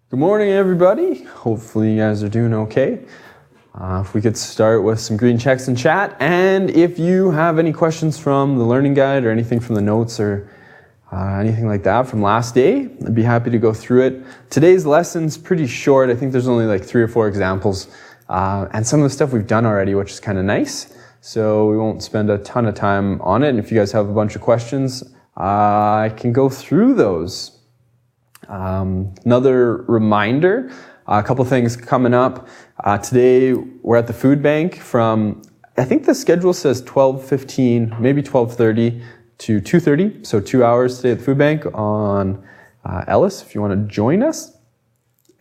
Good morning, everybody. Hopefully you guys are doing okay. If we could start with some green checks in chat, and if you have any questions from the learning guide or anything from the notes or anything like that from last day, I'd be happy to go through it. Today's lesson's pretty short. I think there's only like 3 or 4 examples, and some of the stuff we've done already, which is kind of nice. So we won't spend a ton of time on it, and if you guys have a bunch of questions, I can go through those. Another reminder, a couple things coming up. Today we're at the food bank from, I think the schedule says 12:15, maybe 12:30 to 2:30. So 2 hours today at the food bank on Ellis, if you want to join us.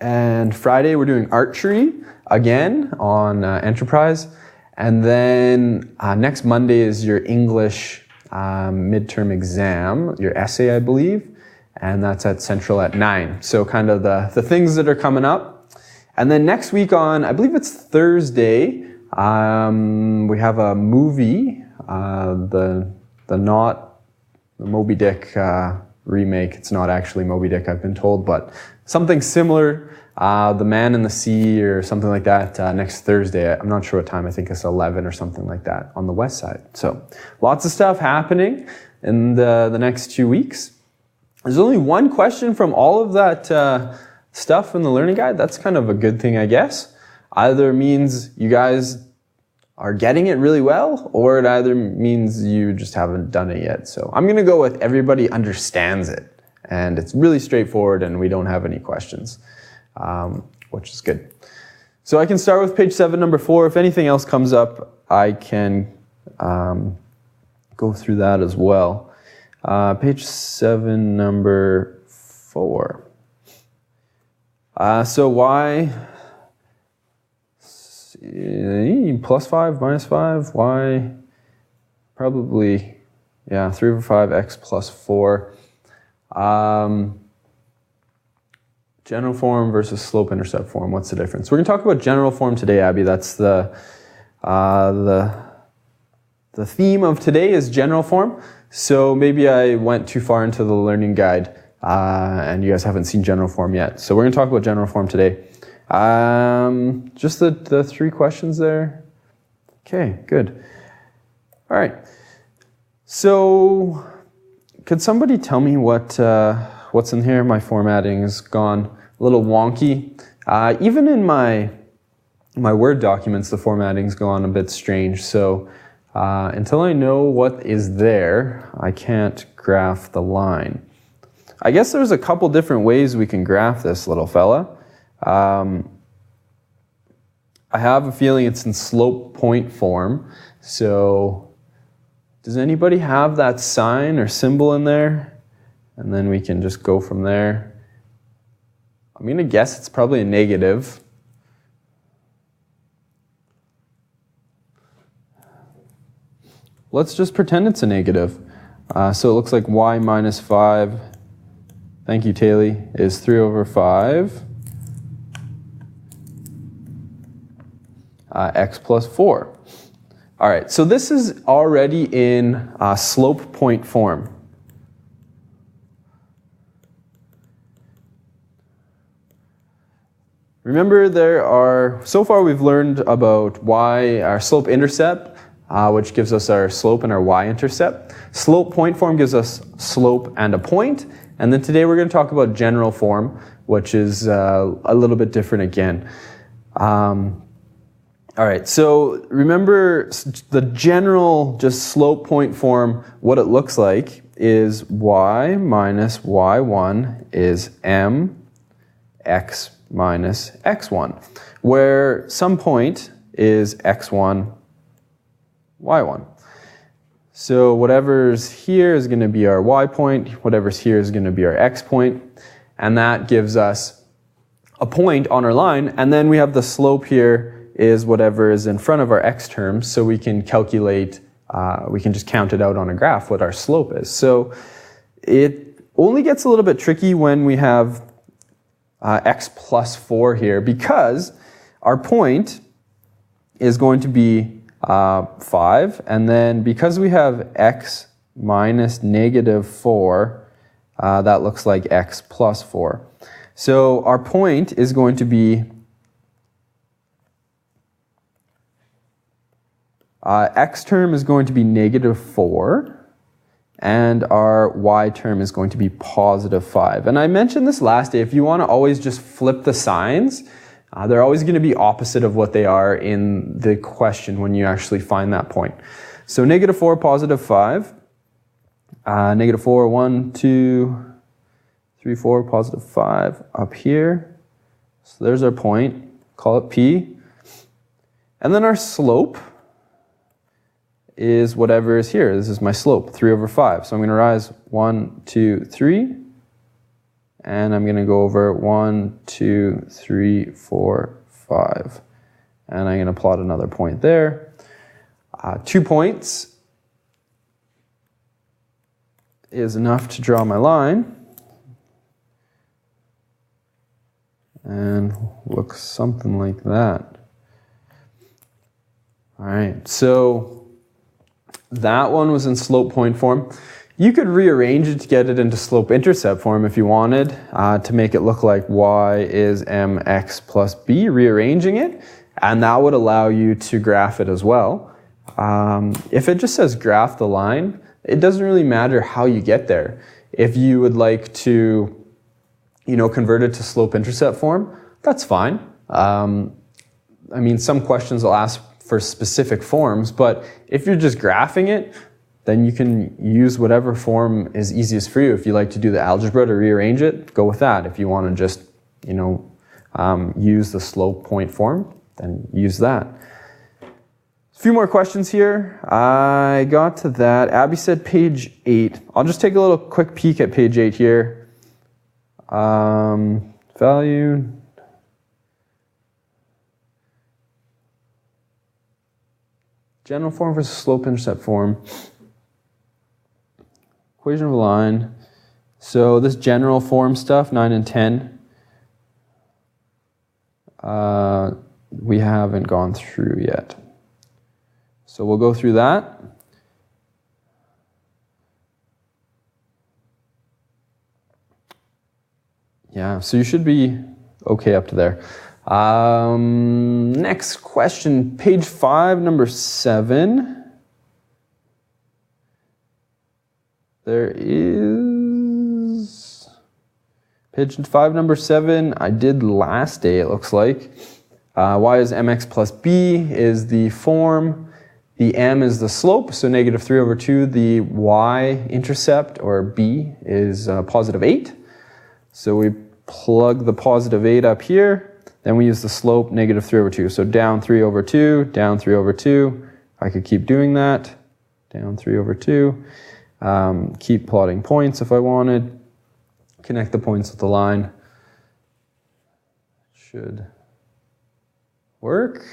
And Friday we're doing archery again on Enterprise. And then next Monday is your English midterm exam, your essay, I believe. And that's at Central at 9. So kind of the things that are coming up. And then next week on, I believe it's Thursday, we have a movie, the Moby Dick remake. It's not actually Moby Dick, I've been told, but something similar, The Man in the Sea or something like that, next Thursday. I'm not sure what time, I think it's 11 or something like that on the west side. So lots of stuff happening in the next 2 weeks. There's only one question from all of that stuff in the learning guide. That's kind of a good thing, I guess. Either means you guys are getting it really well, or it either means you just haven't done it yet. So I'm going to go with everybody understands it. And it's really straightforward and we don't have any questions, which is good. So I can start with page 7, number 4. If anything else comes up, I can go through that as well. Page 7, number 4. So y plus 5, minus 5, y probably, 3 over 5, x plus 4. General form versus slope-intercept form, what's the difference? We're going to talk about general form today, Abby. That's the theme of today is general form. So maybe I went too far into the learning guide and you guys haven't seen general form yet. So we're going to talk about general form today. Just the 3 questions there. Okay, good. All right. So could somebody tell me what's in here? My formatting is gone a little wonky. Even in my Word documents, the formatting's gone a bit strange. So until I know what is there, I can't graph the line. I guess there's a couple different ways we can graph this little fella. I have a feeling it's in slope point form. So does anybody have that sign or symbol in there? And then we can just go from there. I'm going to guess it's probably a negative. Let's just pretend it's a negative. So it looks like y minus 5, thank you, Taylor, is 3 over 5, x plus 4. All right, so this is already in slope point form. Remember so far we've learned about y, our slope-intercept, which gives us our slope and our y-intercept. Slope point form gives us slope and a point. And then today we're going to talk about general form, which is a little bit different again. All right, so remember the general just slope point form, what it looks like is y minus y1 is m x minus x1, where some point is x1, y1. So whatever's here is going to be our y point, whatever's here is going to be our x point, and that gives us a point on our line, and then we have the slope here is whatever is in front of our x terms, so we can calculate, we can just count it out on a graph what our slope is. So it only gets a little bit tricky when we have x plus 4 here, because our point is going to be 5, and then because we have x minus negative 4, that looks like x plus 4. So our point is going to be x term is going to be -4, and our y term is going to be +5. And I mentioned this last day, if you want to always just flip the signs, they're always going to be opposite of what they are in the question when you actually find that point. So -4, +5, -4, 1, 2, 3, 4, +5 up here. So there's our point, call it P. And then our slope is whatever is here. This is my slope, 3/5. So I'm going to rise 1, 2, 3. And I'm going to go over 1, 2, 3, 4, 5. And I'm going to plot another point there. 2 points is enough to draw my line. And looks something like that. All right, so that one was in slope point form. You could rearrange it to get it into slope intercept form if you wanted, to make it look like y is mx plus b, rearranging it, and that would allow you to graph it as well. If it just says graph the line, it doesn't really matter how you get there. If you would like to, convert it to slope intercept form, that's fine. I mean, some questions will ask for specific forms, but if you're just graphing it, then you can use whatever form is easiest for you. If you like to do the algebra to rearrange it, go with that. If you want to just, use the slope point form, then use that. A few more questions here. I got to that. Abby said page 8. I'll just take a little quick peek at page 8 here. Value. General form versus slope intercept form. Equation of a line. So this general form stuff, 9 and 10, we haven't gone through yet. So we'll go through that. Yeah, so you should be okay up to there. Next question, page 5, number 7. There is page 5, number 7. I did last day, it looks like. Y is mx plus b is the form. The m is the slope, so -3/2. The y-intercept, or b, is +8. So we plug the +8 up here. Then we use the slope, -3/2. So down 3/2, down 3/2. I could keep doing that. Down 3/2. Keep plotting points if I wanted. Connect the points with the line. Should work.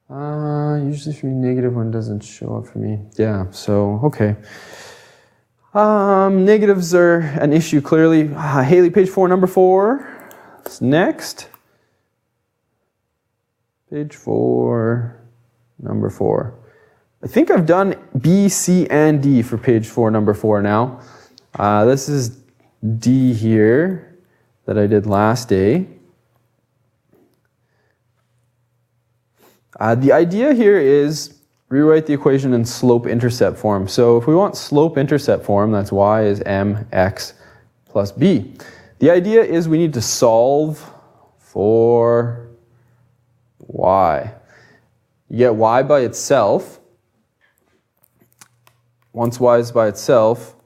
Usually for me, negative one doesn't show up for me. Yeah, so, okay. Negatives are an issue, clearly. Haley, page 4, number 4. Next. Page 4, number 4. I think I've done B, C, and D for page 4, number 4 now. This is D here that I did last day. The idea here is rewrite the equation in slope-intercept form. So if we want slope-intercept form, that's y is mx plus b. The idea is we need to solve for y. You get y by itself. Once y is by itself,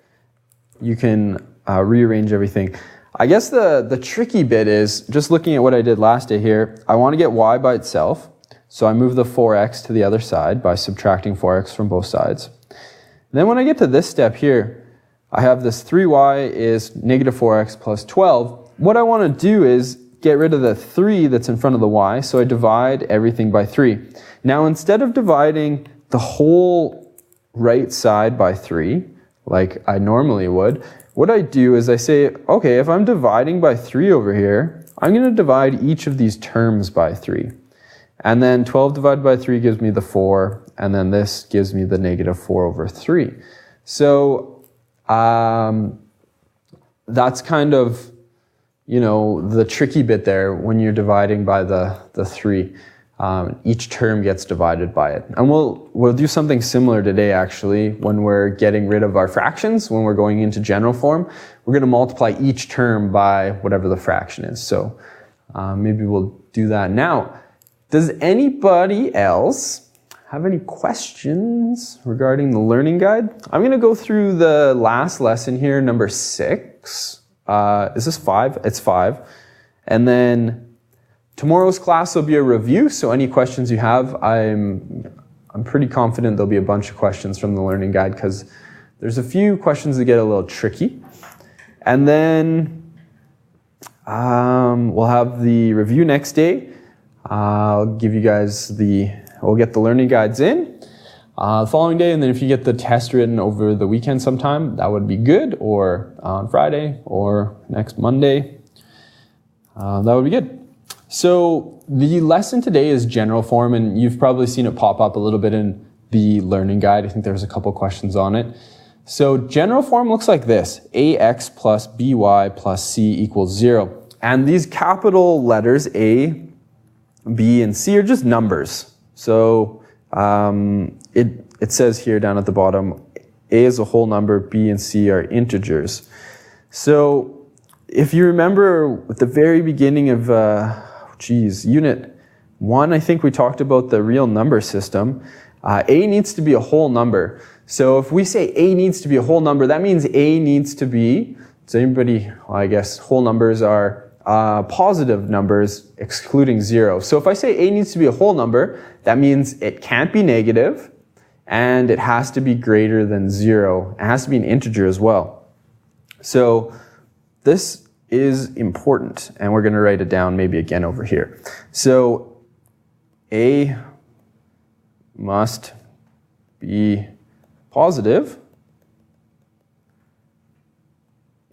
you can rearrange everything. I guess the tricky bit is, just looking at what I did last day here, I want to get y by itself. So I move the 4x to the other side by subtracting 4x from both sides. Then when I get to this step here, I have this 3y is -4x plus 12. What I want to do is get rid of the 3 that's in front of the y, so I divide everything by 3. Now instead of dividing the whole right side by 3, like I normally would, what I do is I say, okay, if I'm dividing by 3 over here, I'm going to divide each of these terms by 3. And then 12 divided by 3 gives me the 4, and then this gives me the -4/3. So that's kind of, the tricky bit there when you're dividing by the 3. Each term gets divided by it. And we'll do something similar today, actually, when we're getting rid of our fractions, when we're going into general form. We're going to multiply each term by whatever the fraction is. So maybe we'll do that now. Does anybody else have any questions regarding the learning guide? I'm going to go through the last lesson here, number 6. Is this 5? It's 5. And then tomorrow's class will be a review, so any questions you have, I'm pretty confident there'll be a bunch of questions from the learning guide because there's a few questions that get a little tricky. And then we'll have the review next day. I'll give you guys we'll get the learning guides in the following day, and then if you get the test written over the weekend sometime, that would be good, or on Friday or next Monday. That would be good. So the lesson today is general form, and you've probably seen it pop up a little bit in the learning guide. I think there's a couple questions on it. So general form looks like this: ax plus by plus c equals 0. And these capital letters A, B, and C are just numbers. So it says here down at the bottom, A is a whole number, B and C are integers. So if you remember at the very beginning of Unit 1, I think we talked about the real number system. A needs to be a whole number. So if we say A needs to be a whole number, that means A needs to be, I guess whole numbers are positive numbers excluding 0. So if I say A needs to be a whole number, that means it can't be negative and it has to be greater than 0. It has to be an integer as well. So this is important, and we're going to write it down maybe again over here. So A must be positive.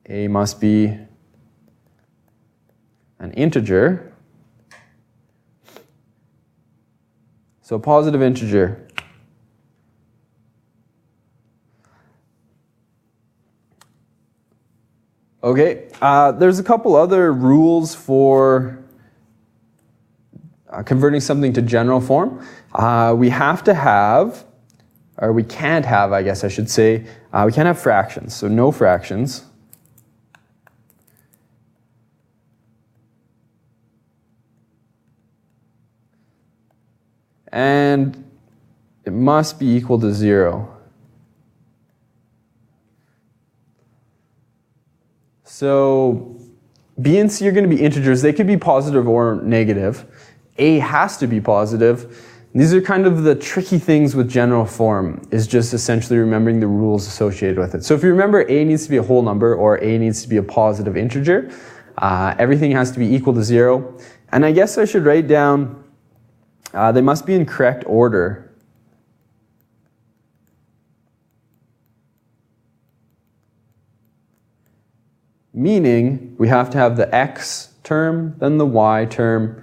A must be an integer. So positive integer. Okay, there's a couple other rules for converting something to general form. We have to have, or we can't have, I guess I should say, we can't have fractions, so no fractions. And it must be equal to 0. So B and C are going to be integers. They could be positive or negative. A has to be positive. These are kind of the tricky things with general form, is just essentially remembering the rules associated with it. So if you remember A needs to be a whole number or A needs to be a positive integer, everything has to be equal to 0. And I guess I should write down, they must be in correct order. Meaning we have to have the x term, then the y term,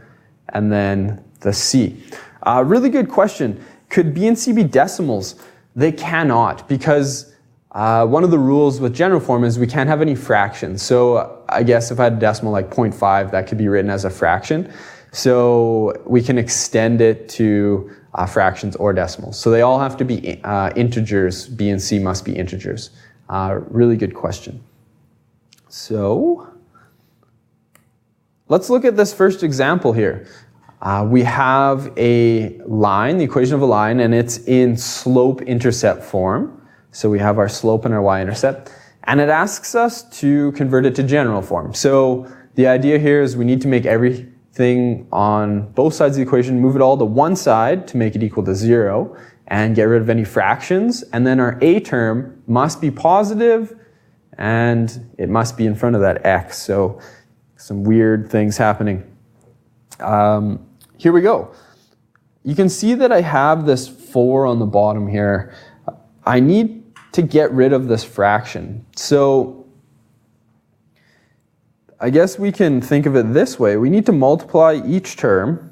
and then the c. Really good question. Could B and C be decimals? They cannot, because one of the rules with general form is we can't have any fractions. So I guess if I had a decimal like 0.5, that could be written as a fraction. So we can extend it to fractions or decimals. So they all have to be integers. B and C must be integers. Really good question. So let's look at this first example here. We have a line, the equation of a line, and it's in slope-intercept form. So we have our slope and our y-intercept. And it asks us to convert it to general form. So the idea here is we need to make everything on both sides of the equation, move it all to one side to make it equal to 0, and get rid of any fractions. And then our a term must be positive, and it must be in front of that x. So some weird things happening. Here we go. You can see that I have this 4 on the bottom here. I need to get rid of this fraction. So I guess we can think of it this way. We need to multiply each term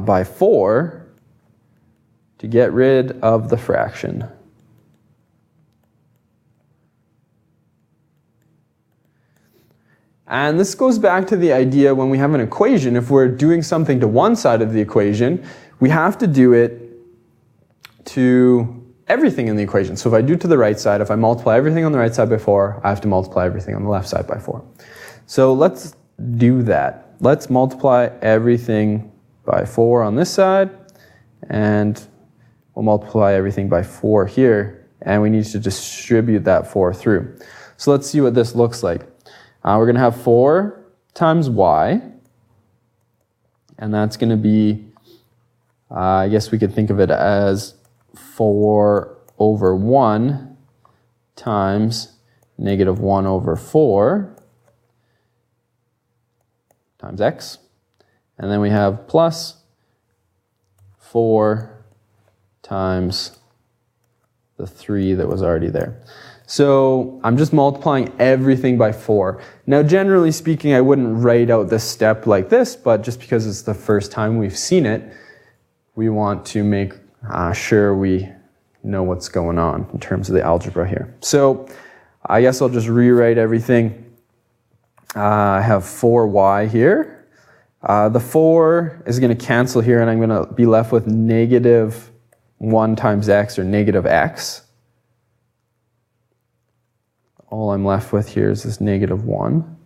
by 4 to get rid of the fraction. And this goes back to the idea when we have an equation, if we're doing something to one side of the equation, we have to do it to everything in the equation. So if I do to the right side, if I multiply everything on the right side by 4, I have to multiply everything on the left side by 4. So let's do that. Let's multiply everything by 4 on this side, and we'll multiply everything by 4 here, and we need to distribute that 4 through. So let's see what this looks like. We're going to have 4 times y, and that's going to be, I guess we could think of it as 4 over 1 times negative 1 over 4 times x. And then we have plus 4 times the 3 that was already there. So I'm just multiplying everything by 4. Now, generally speaking, I wouldn't write out this step like this, but just because it's the first time we've seen it, we want to make sure we know what's going on in terms of the algebra here. So I guess I'll just rewrite everything. I have 4y here. The 4 is going to cancel here, and I'm going to be left with negative 1 times x, or negative x. All I'm left with here is this negative 1.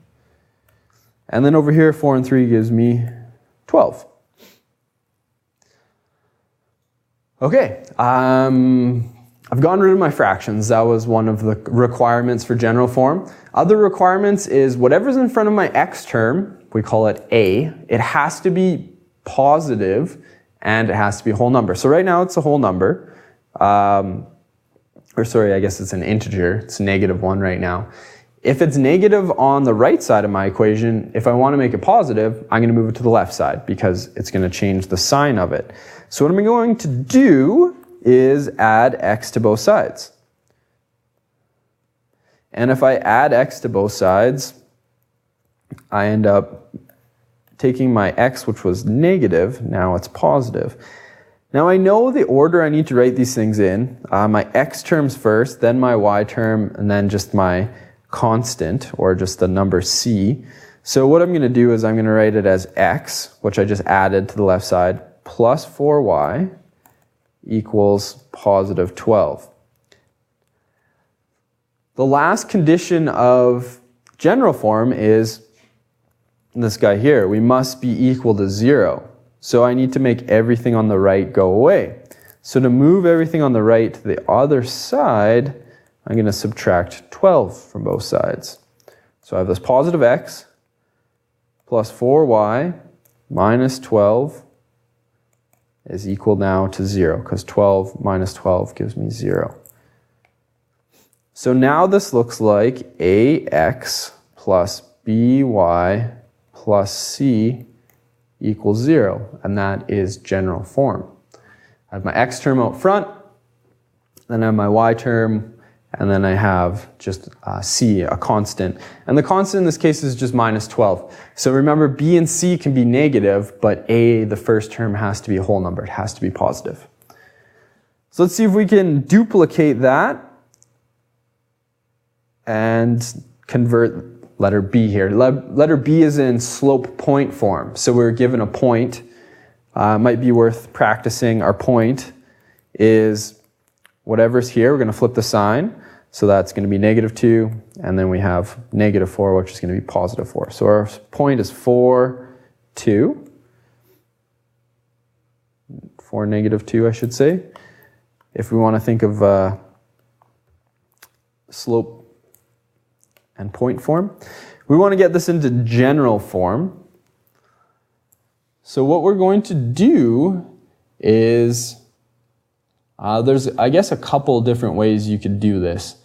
And then over here, 4 and 3 gives me 12. Okay, I've gotten rid of my fractions. That was one of the requirements for general form. Other requirements is whatever's in front of my x term, we call it a, it has to be positive and it has to be a whole number. So right now it's a whole number. Or sorry, I guess it's an integer. It's negative 1 right now. If it's negative on the right side of my equation, if I want to make it positive, I'm going to move it to the left side because it's going to change the sign of it. So what I'm going to do is add x to both sides. And if I add x to both sides, I end up taking my x, which was negative, now it's positive. Now I know the order I need to write these things in. My x terms first, then my y term, and then just my constant, or just the number c. So what I'm going to do is I'm going to write it as x, which I just added to the left side, plus 4y equals positive 12. The last condition of general form is this guy here. We must be equal to 0. So I need to make everything on the right go away. So to move everything on the right to the other side, I'm going to subtract 12 from both sides. So I have this positive x plus 4y minus 12 is equal now to 0, because 12 minus 12 gives me 0. So now this looks like ax plus by plus c equals 0, and that is general form. I have my x term out front, then I have my y term, and then I have just c, a constant. And the constant in this case is just minus 12. So remember, b and c can be negative, but a, the first term, has to be a whole number. It has to be positive. So let's see if we can duplicate that and convert letter b here. Letter b is in slope point form. So we're given a point. Might be worth practicing. Our point is whatever's here. We're going to flip the sign. So that's going to be negative 2. And then we have negative 4, which is going to be positive 4. So our point is 4, 2. 4, negative 2, I should say. If we want to think of slope and point form. We want to get this into general form. So what we're going to do is, there's, I guess, a couple different ways you could do this.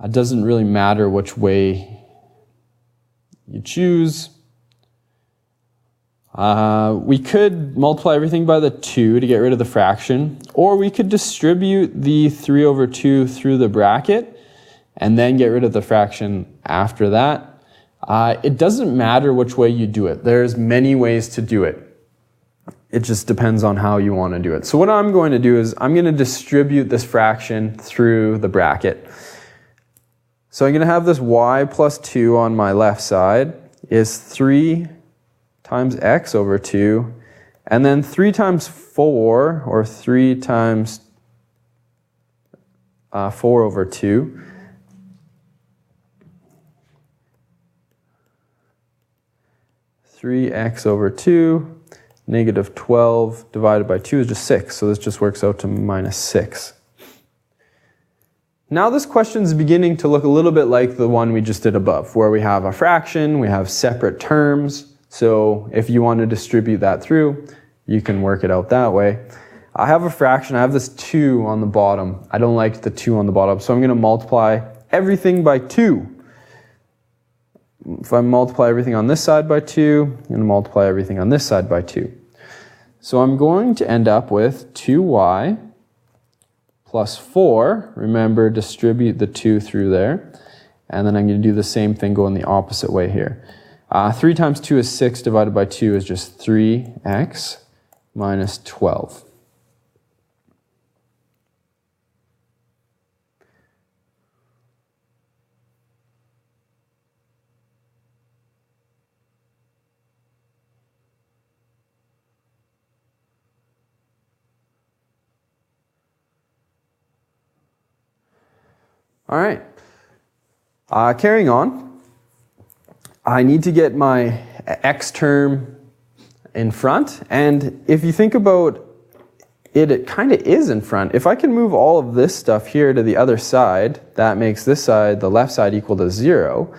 It doesn't really matter which way you choose. We could multiply everything by the 2 to get rid of the fraction, or we could distribute the 3 over 2 through the bracket and then get rid of the fraction after that. It doesn't matter which way you do it. There's many ways to do it. it just depends on how you want to do it. So what I'm going to do is I'm going to distribute this fraction through the bracket. So I'm going to have this y plus 2 on my left side is 3 times x over 2, and then 3 times 4, or 3 times 4 over 2. (3x over 2) negative 12 divided by 2 is just 6, so this just works out to minus 6. Now this question is beginning to look a little bit like the one we just did above, where we have a fraction, we have separate terms, so if you want to distribute that through, you can work it out that way. I have a fraction, I have this 2 on the bottom. I don't like the 2 on the bottom, so I'm going to multiply everything by 2. If I multiply everything on this side by 2, I'm going to multiply everything on this side by 2. So I'm going to end up with 2y plus 4. Remember, distribute the 2 through there. And then I'm going to do the same thing going the opposite way here. 3 times 2 is 6, divided by 2 is just 3x minus 12. All right, carrying on, I need to get my x term in front, and if you think about it, it kind of is in front. If I can move all of this stuff here to the other side, that makes this side, the left side, equal to 0,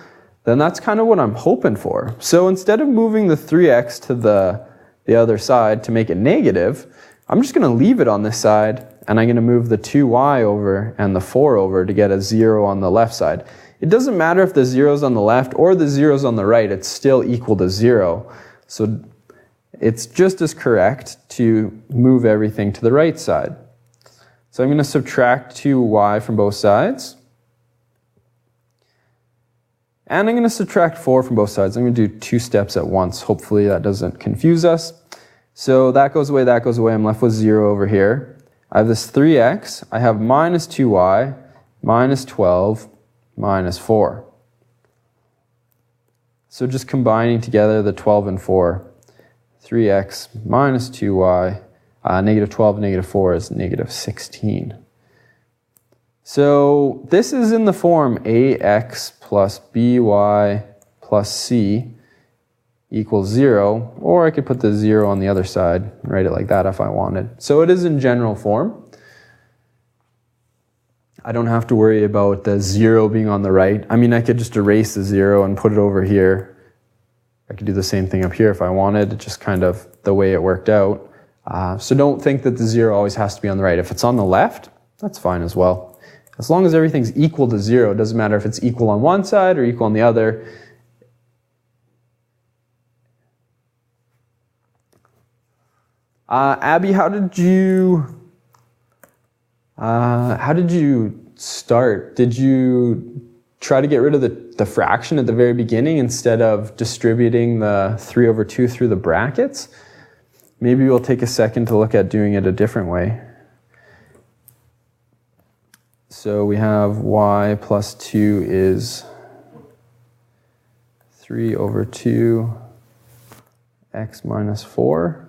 then that's kind of what I'm hoping for. So instead of moving the 3x to the other side to make it negative, I'm just going to leave it on this side, and I'm going to move the 2y over and the 4 over to get a 0 on the left side. It doesn't matter if the 0's on the left or the 0's on the right, it's still equal to 0. So it's just as correct to move everything to the right side. So I'm going to subtract 2y from both sides. And I'm going to subtract 4 from both sides. I'm going to do 2 steps at once. Hopefully that doesn't confuse us. So that goes away, that goes away. I'm left with 0 over here. I have this 3x, I have minus 2y, minus 12, minus 4. So just combining together the 12 and 4, 3x minus 2y, negative 12, negative 4 is negative 16. So this is in the form ax plus by plus c equals 0, or I could put the 0 on the other side and write it like that if I wanted. So it is in general form. I don't have to worry about the 0 being on the right. I mean, I could just erase the 0 and put it over here. I could do the same thing up here if I wanted, it's just kind of the way it worked out. So don't think that the 0 always has to be on the right. If it's on the left, that's fine as well. As long as everything's equal to 0, it doesn't matter if it's equal on one side or equal on the other. Abby, how did you start? Did you try to get rid of the fraction at the very beginning instead of distributing the 3 over 2 through the brackets? Maybe we'll take a second to look at doing it a different way. So we have y plus 2 is 3 over 2 x minus 4.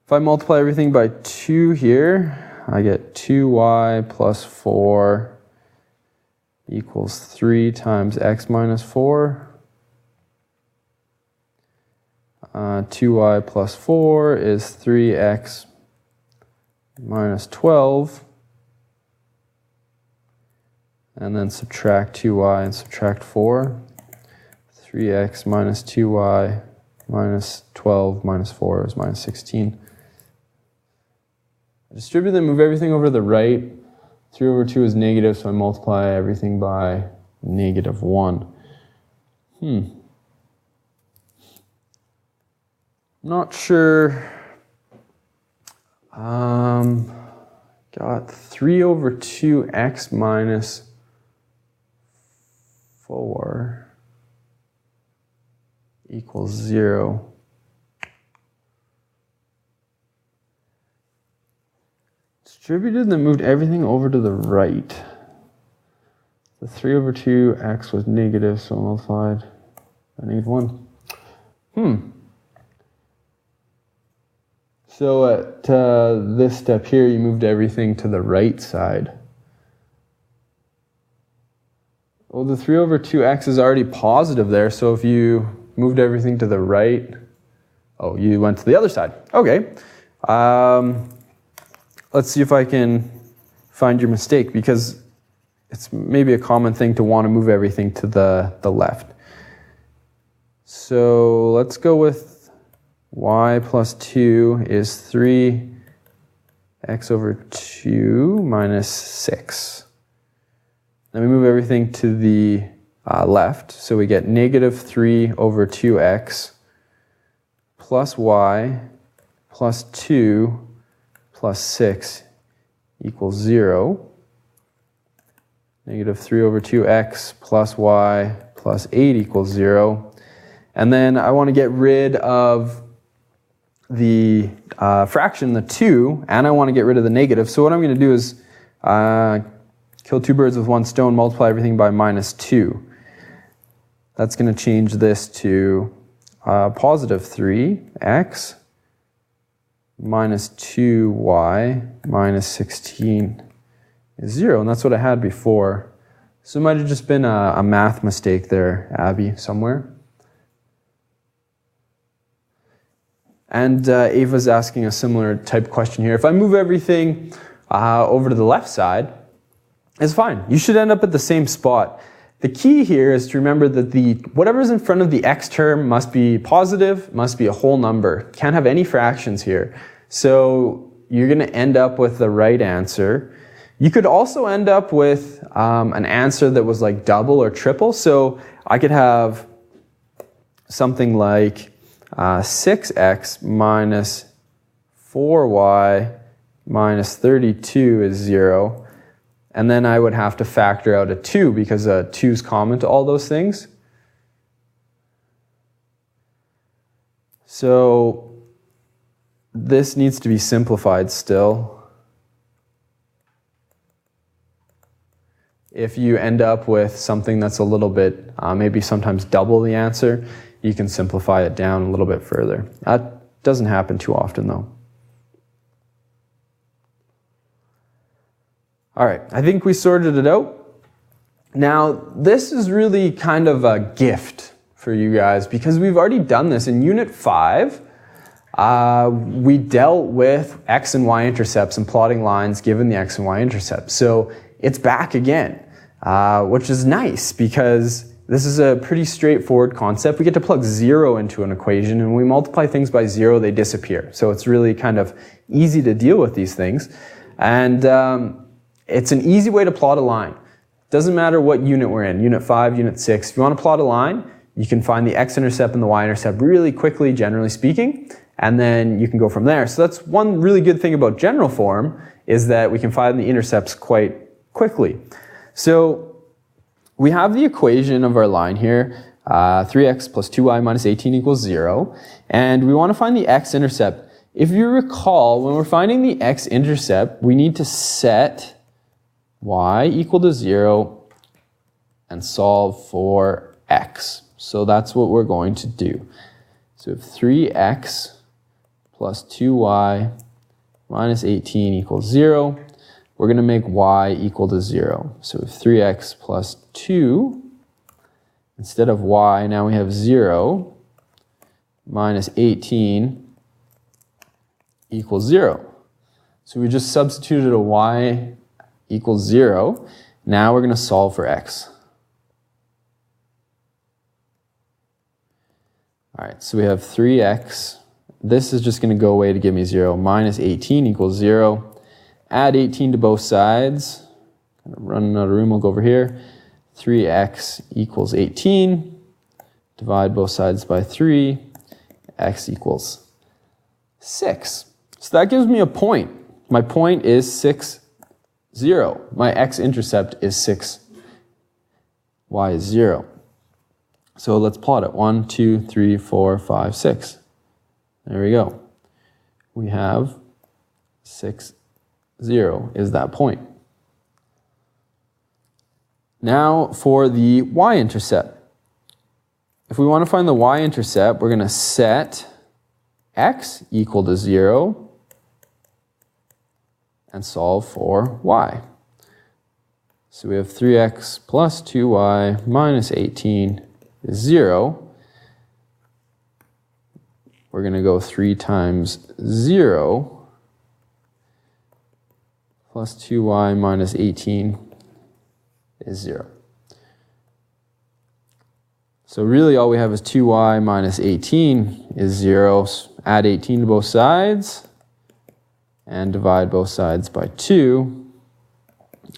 If I multiply everything by 2 here, I get 2y plus 4 equals 3 times x minus 4. 2y plus 4 is 3x minus 12. And then subtract 2y and subtract 4. 3x minus 2y minus 12 minus 4 is minus 16. Distribute them, move everything over to the right. 3 over 2 is negative, so I multiply everything by negative 1. Not sure. Got 3 over 2x minus 4 equals 0. Distributed and then moved everything over to the right. The 3 over 2x was negative, so multiplied by -1. So at this step here, you moved everything to the right side. Well, the 3 over 2x is already positive there, so if you moved everything to the right, oh, you went to the other side. Okay. Let's see if I can find your mistake, because it's maybe a common thing to want to move everything to the left. So let's go with y plus 2 is 3x over 2 minus 6. Then we move everything to the left, so we get negative 3 over 2x plus y plus 2 plus 6 equals 0. Negative 3 over 2x plus y plus 8 equals 0. And then I want to get rid of the fraction, the 2, and I want to get rid of the negative. So what I'm going to do is kill two birds with one stone, multiply everything by -2. That's going to change this to positive 3x minus 2y minus 16 is 0. And that's what I had before. So it might have just been a math mistake there, Abby, somewhere. And Ava's asking a similar type question here. If I move everything over to the left side, it's fine. You should end up at the same spot. The key here is to remember that whatever's in front of the x term must be positive, must be a whole number. Can't have any fractions here. So you're going to end up with the right answer. You could also end up with an answer that was like double or triple. So I could have something like 6x minus 4y minus 32 is 0. And then I would have to factor out a 2 because 2 is common to all those things. So this needs to be simplified still. If you end up with something that's a little bit, maybe sometimes double the answer, you can simplify it down a little bit further. That doesn't happen too often though. All right, I think we sorted it out. Now, this is really kind of a gift for you guys because we've already done this. In Unit 5, we dealt with x and y intercepts and plotting lines given the x and y intercepts. So it's back again, which is nice because this is a pretty straightforward concept. We get to plug 0 into an equation, and when we multiply things by 0, they disappear. So it's really kind of easy to deal with these things. And it's an easy way to plot a line. Doesn't matter what unit we're in, Unit 5, Unit 6. If you want to plot a line, you can find the x-intercept and the y-intercept really quickly, generally speaking, and then you can go from there. So that's one really good thing about general form, is that we can find the intercepts quite quickly. So we have the equation of our line here, 3x plus 2y minus 18 equals 0, and we want to find the x-intercept. If you recall, when we're finding the x-intercept, we need to set y equal to 0 and solve for x. So that's what we're going to do. So if 3x plus 2y minus 18 equals 0, we're going to make y equal to 0. So if 3x plus 2, instead of y, now we have 0 minus 18 equals 0. So we just substituted a y equals 0. Now we're going to solve for x. All right, so we have 3x. This is just going to go away to give me 0. Minus 18 equals 0. Add 18 to both sides. Kind of running out of room, we'll go over here. 3x equals 18. Divide both sides by 3. X equals 6. So that gives me a point. My point is 6, 0. My x-intercept is 6, y is 0. So let's plot it. 1, 2, 3, 4, 5, 6. There we go. We have 6, 0 is that point. Now for the y-intercept. If we want to find the y-intercept, we're going to set x equal to 0 and solve for y. So we have 3x plus 2y minus 18 is 0. We're going to go 3 times 0 plus 2y minus 18 is 0. So really all we have is 2y minus 18 is 0. Add 18 to both sides and divide both sides by 2.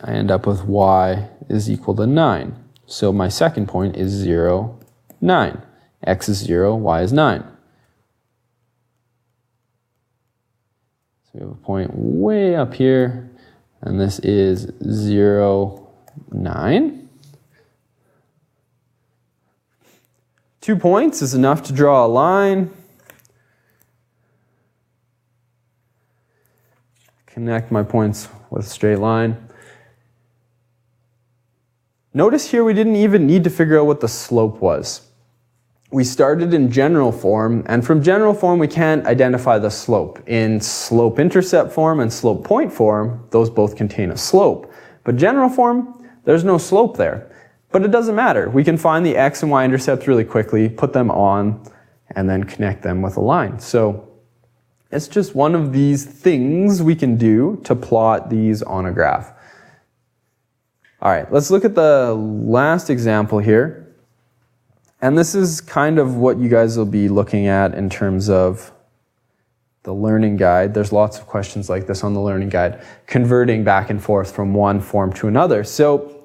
I end up with y is equal to 9. So my second point is 0, 9. X is 0, y is 9. So we have a point way up here, and this is 0, 9. 2 points is enough to draw a line. Connect my points with a straight line. Notice here we didn't even need to figure out what the slope was. We started in general form, and from general form we can't identify the slope. In slope-intercept form and slope-point form, those both contain a slope. But general form, there's no slope there. But it doesn't matter. We can find the x and y intercepts really quickly, put them on, and then connect them with a line. So it's just one of these things we can do to plot these on a graph. All right, let's look at the last example here. And this is kind of what you guys will be looking at in terms of the learning guide. There's lots of questions like this on the learning guide, converting back and forth from one form to another. So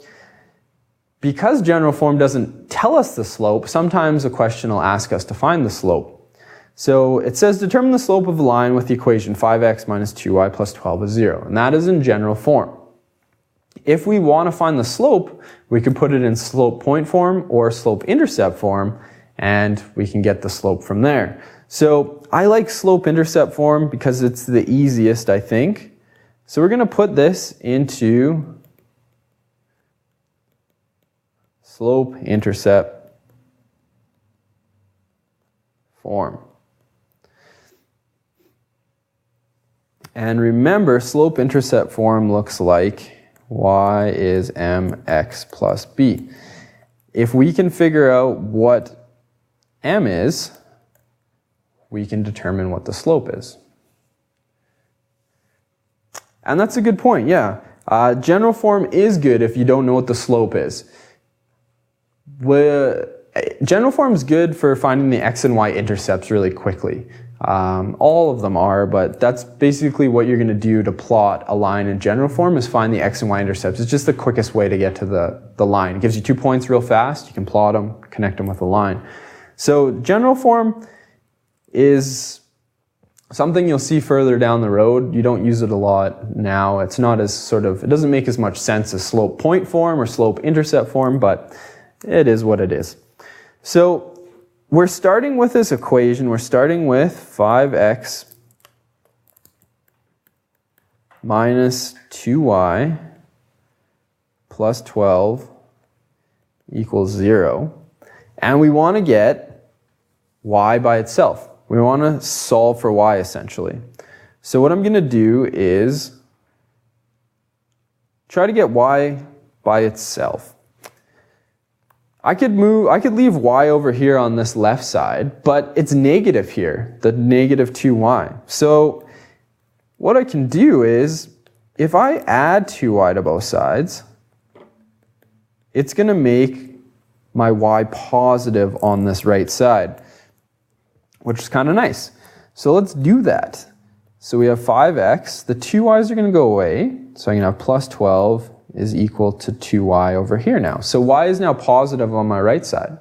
because general form doesn't tell us the slope, sometimes a question will ask us to find the slope. So it says determine the slope of a line with the equation 5x minus 2y plus 12 is 0. And that is in general form. If we want to find the slope, we can put it in slope-point form or slope-intercept form, and we can get the slope from there. So I like slope-intercept form because it's the easiest, I think. So we're going to put this into slope-intercept form. And remember, slope-intercept form looks like y is mx plus b. If we can figure out what m is, we can determine what the slope is. And that's a good point, yeah. General form is good if you don't know what the slope is. General form is good for finding the x and y intercepts really quickly. All of them are, but that's basically what you're going to do to plot a line in general form is find the x and y intercepts. It's just the quickest way to get to the line. It gives you 2 points real fast. You can plot them, connect them with a line. So general form is something you'll see further down the road. You don't use it a lot now. It's not as it doesn't make as much sense as slope point form or slope intercept form, but it is what it is. So we're starting with this equation. We're starting with 5x minus 2y plus 12 equals 0. And we want to get y by itself. We want to solve for y essentially. So what I'm going to do is try to get y by itself. I could leave y over here on this left side, but it's negative here, the negative 2y. So what I can do is, if I add 2y to both sides, it's going to make my y positive on this right side, which is kind of nice. So let's do that. So we have 5x, the 2y's are going to go away, so I'm going to have plus 12 is equal to 2y over here now. So y is now positive on my right side.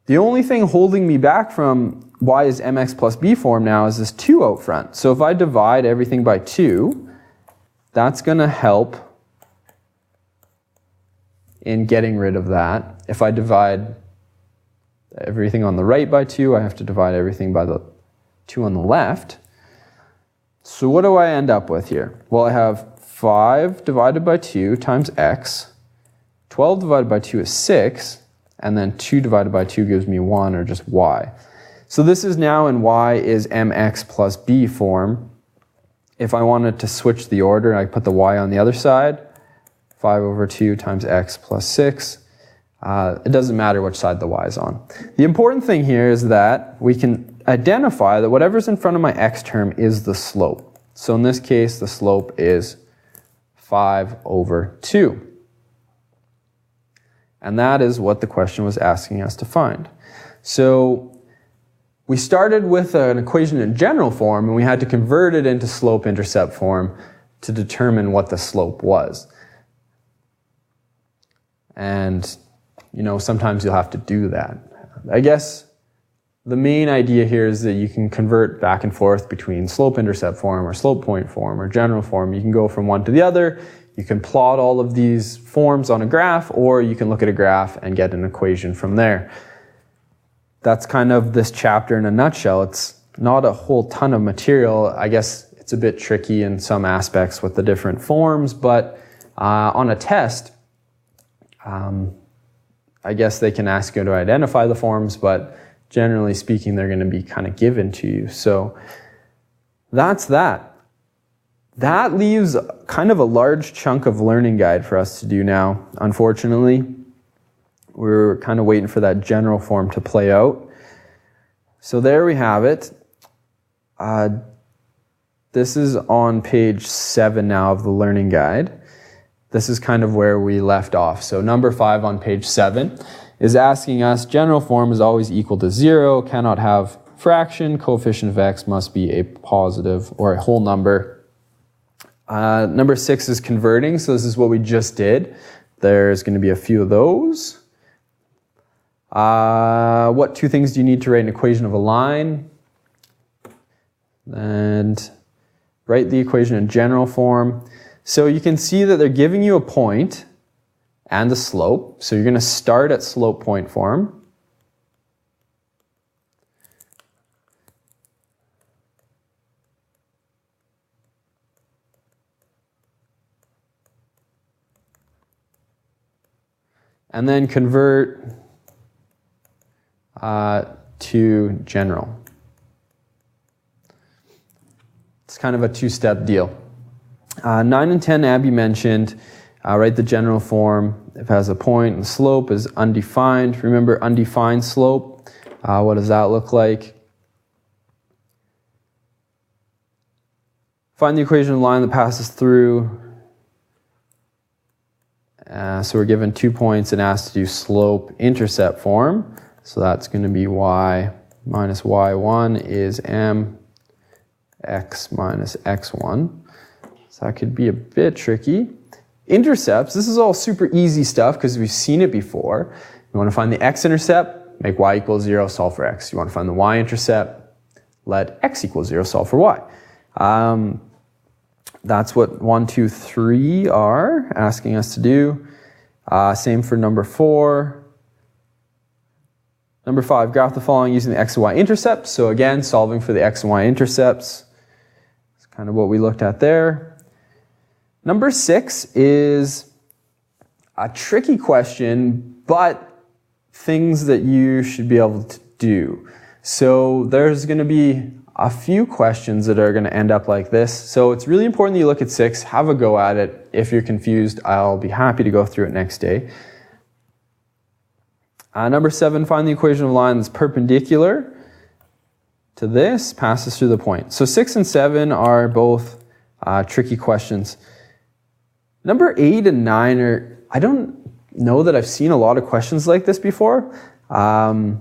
The only thing holding me back from y is mx plus b form now is this 2 out front. So if I divide everything by 2, that's going to help in getting rid of that. If I divide everything on the right by 2, I have to divide everything by the 2 on the left. So what do I end up with here? Well, I have 5 divided by 2 times x. 12 divided by 2 is 6. And then 2 divided by 2 gives me 1, or just y. So this is now in y is mx plus b form. If I wanted to switch the order, I put the y on the other side. 5 over 2 times x plus 6. It doesn't matter which side the y is on. The important thing here is that we can identify that whatever's in front of my x term is the slope. So in this case, the slope is 5 over 2. And that is what the question was asking us to find. So we started with an equation in general form, and we had to convert it into slope-intercept form to determine what the slope was. And, you know, sometimes you'll have to do that. I guess the main idea here is that you can convert back and forth between slope-intercept form or slope point form or general form. You can go from one to the other. You can plot all of these forms on a graph, or you can look at a graph and get an equation from there. That's kind of this chapter in a nutshell. It's not a whole ton of material. I guess it's a bit tricky in some aspects with the different forms, but on a test, I guess they can ask you to identify the forms, but generally speaking, they're going to be kind of given to you. So that's that. That leaves kind of a large chunk of learning guide for us to do now. Unfortunately, we're kind of waiting for that general form to play out. So there we have it. This is on page 7 now of the learning guide. This is kind of where we left off. So number 5 on page 7 is asking us, general form is always equal to 0, cannot have fraction, coefficient of x must be a positive or a whole number. Number 6 is converting, so this is what we just did. There's going to be a few of those. What 2 things do you need to write an equation of a line? And write the equation in general form. So you can see that they're giving you a point and a slope. So you're going to start at slope point form. And then convert to general. It's kind of a 2-step deal. 9 and 10, Abby mentioned, write the general form. If it has a point and slope is undefined. Remember undefined slope. What does that look like? Find the equation of the line that passes through. So we're given 2 points and asked to do slope-intercept form. So that's going to be y minus y1 is m x minus x1. So that could be a bit tricky. Intercepts, this is all super easy stuff because we've seen it before. You want to find the x-intercept, make y equals 0, solve for x. You want to find the y-intercept, let x equals 0, solve for y. That's what 1, 2, 3 are asking us to do. Same for number 4. Number 5, graph the following using the x and y intercepts. So again, solving for the x and y intercepts. That's kind of what we looked at there. Number 6 is a tricky question, but things that you should be able to do. So there's going to be a few questions that are going to end up like this. So it's really important that you look at 6, have a go at it. If you're confused, I'll be happy to go through it next day. Number 7, find the equation of a line that's perpendicular to this, passes through the point. So 6 and 7 are both tricky questions. Number 8 and 9 are, I don't know that I've seen a lot of questions like this before. So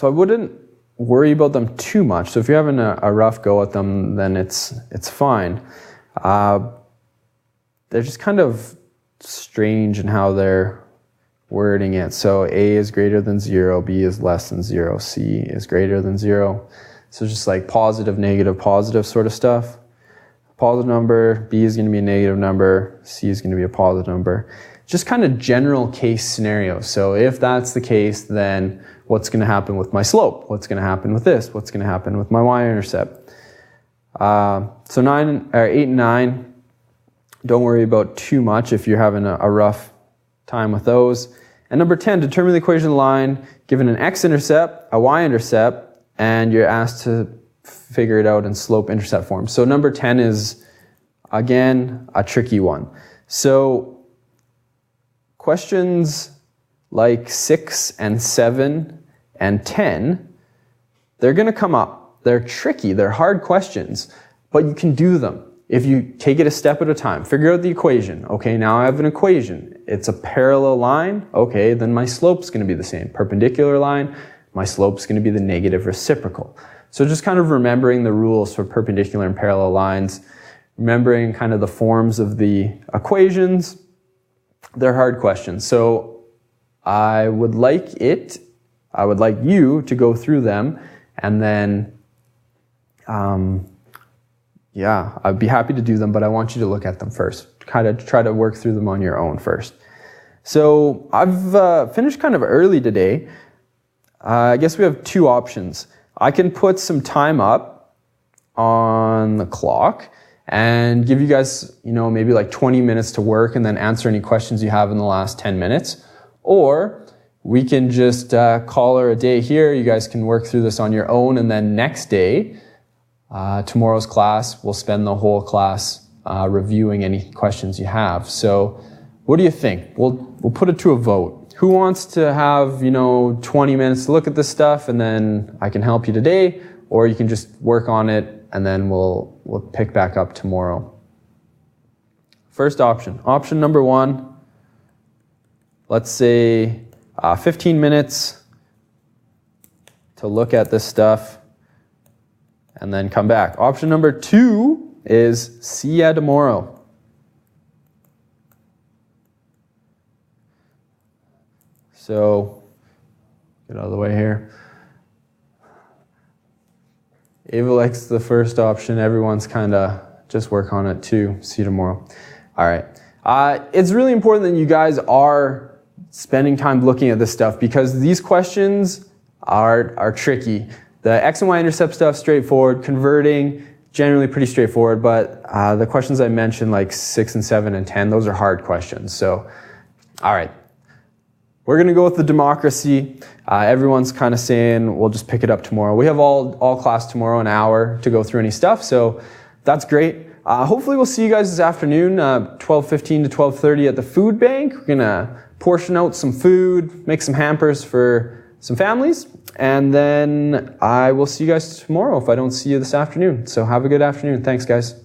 I wouldn't worry about them too much. So if you're having a rough go at them, then it's fine. They're just kind of strange in how they're wording it. So A is greater than 0, B is less than 0, C is greater than 0. So just like positive, negative, positive sort of stuff. Positive number, B is going to be a negative number, C is going to be a positive number. just kind of general case scenarios. So if that's the case, then what's going to happen with my slope? What's going to happen with this? What's going to happen with my y-intercept? So 8 and 9, don't worry about too much if you're having a rough time with those. And number 10, determine the equation of the line given an x-intercept, a y-intercept, and you're asked to figure it out in slope-intercept form. So number 10 is, again, a tricky one. So questions like 6 and 7 and 10, they're going to come up. They're tricky. They're hard questions, but you can do them if you take it a step at a time. Figure out the equation. Okay, now I have an equation. It's a parallel line. Okay, then my slope's going to be the same. Perpendicular line, my slope's going to be the negative reciprocal. So just kind of remembering the rules for perpendicular and parallel lines, remembering kind of the forms of the equations. They're hard questions. So I would like you to go through them, and then yeah, I'd be happy to do them, but I want you to look at them first. Kind of try to work through them on your own first. So I've finished kind of early today. I guess we have two options. I can put some time up on the clock and give you guys, maybe like 20 minutes to work and then answer any questions you have in the last 10 minutes. Or we can just call her a day here. You guys can work through this on your own, and then next day, tomorrow's class, we'll spend the whole class reviewing any questions you have. So what do you think? We'll put it to a vote. Who wants to have, 20 minutes to look at this stuff, and then I can help you today, or you can just work on it and then we'll pick back up tomorrow. First option. Option number 1, let's say 15 minutes to look at this stuff and then come back. Option number 2 is see ya tomorrow. So, get out of the way here. Ava likes the first option. Everyone's kind of just work on it too. See you tomorrow. All right. It's really important that you guys are spending time looking at this stuff, because these questions are tricky. The x and y intercept stuff, straightforward. Converting, generally pretty straightforward, but the questions I mentioned, like 6 and 7 and 10, those are hard questions. So, all right. We're going to go with the democracy. Everyone's kind of saying we'll just pick it up tomorrow. We have all class tomorrow, an hour to go through any stuff, so that's great. Hopefully we'll see you guys this afternoon, 12:15 to 12:30 at the food bank. We're going to portion out some food, make some hampers for some families, and then I will see you guys tomorrow if I don't see you this afternoon. So have a good afternoon. Thanks, guys.